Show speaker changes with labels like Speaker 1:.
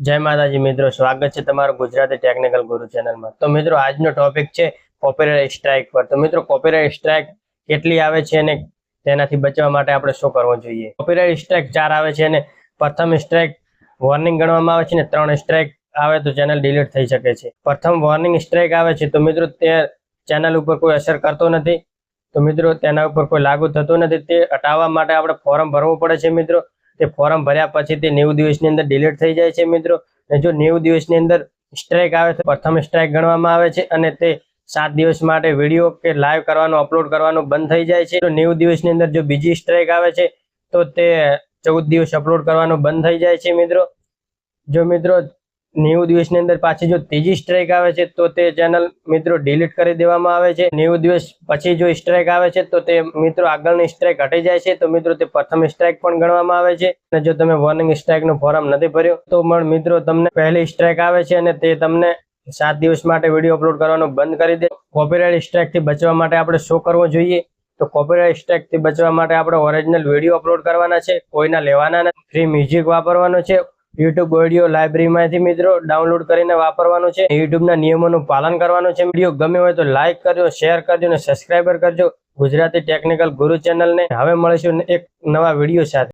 Speaker 1: જય માતાજી મિત્રો, સ્વાગત છે તમારું ગુજરાતી ટેકનિકલ ગુરુ ચેનલમાં। તો મિત્રો, આજનો ટોપિક છે કોપીરાઇટ સ્ટ્રાઇક પર। તો મિત્રો, કોપીરાઇટ સ્ટ્રાઇક કેટલી આવે છે અને તેનાથી બચવા માટે આપણે શું કરવું જોઈએ। કોપીરાઇટ સ્ટ્રાઇક 4 આવે છે અને પ્રથમ સ્ટ્રાઇક વોર્નિંગ ગણવામાં આવે છે અને 3 સ્ટ્રાઇક આવે તો ચેનલ ડિલીટ થઈ શકે છે। પ્રથમ વોર્નિંગ સ્ટ્રાઇક આવે છે તો મિત્રો તે ચેનલ ઉપર કોઈ અસર કરતો નથી। તો મિત્રો, તેના ઉપર કોઈ લાગુ થતું નથી। તે હટાવવા માટે આપણે ફોર્મ ભરવું પડે છે મિત્રો। તે ફોર્મ ભર્યા પછી તે 90 દિવસની અંદર ડિલીટ થઈ જાય છે મિત્રો। અને જો 90 દિવસની અંદર સ્ટ્રાઇક આવે તો પ્રથમ સ્ટ્રાઇક ગણવામાં આવે છે અને તે 7 દિવસ માટે વિડીયો કે લાઈવ કરવાનું અપલોડ કરવાનું બંધ થઈ જાય છે। તો 90 દિવસની અંદર જો બીજી સ્ટ્રાઇક આવે છે તો તે 14 દિવસ અપલોડ કરવાનું બંધ થઈ જાય છે મિત્રો। જો મિત્રો 90 દિવસની અંદર પાછી જો ત્રીજી સ્ટ્રાઇક આવે છે તો તે ચેનલ મિત્રો ડિલીટ કરી દેવામાં આવે છે। 90 દિવસ પછી જો સ્ટ્રાઇક આવે છે તો તે મિત્રો આગળની સ્ટ્રાઇક હટી જાય છે। તો મિત્રો તે પ્રથમ સ્ટ્રાઇક પણ ગણવામાં આવે છે। અને જો તમે વોર્નિંગ સ્ટ્રાઇક નું ફોર્મ નથી ભર્યું તો પણ મિત્રો તમને પહેલી સ્ટ્રાઇક આવે છે અને તે તમને 7 દિવસ માટે વિડીયો અપલોડ કરવાનું બંધ કરી દે। કોપીરાઇટ સ્ટ્રાઇક થી બચવા માટે આપણે શું કરવું જોઈએ? તો કોપીરાઇટ સ્ટ્રાઇક થી બચવા માટે આપણે ઓરિજિનલ વિડીયો અપલોડ કરવાના છે, કોઈના લેવાના નથી। ફ્રી મ્યુઝિક વાપરવાનું છે। YouTube ઓડિયો લાઇબ્રેરીમાંથી મિત્રો ડાઉનલોડ કરીને વાપરવાનું છે। YouTube ના નિયમોનું પાલન કરવાનું છે। વિડીયો ગમે હોય તો લાઈક કરજો, શેર કરજો અને સબસ્ક્રાઇબર કરજો ગુજરાતી ટેકનિકલ ગુરુ ચેનલને। હવે મળીશું એક નવા વિડીયો સાથે।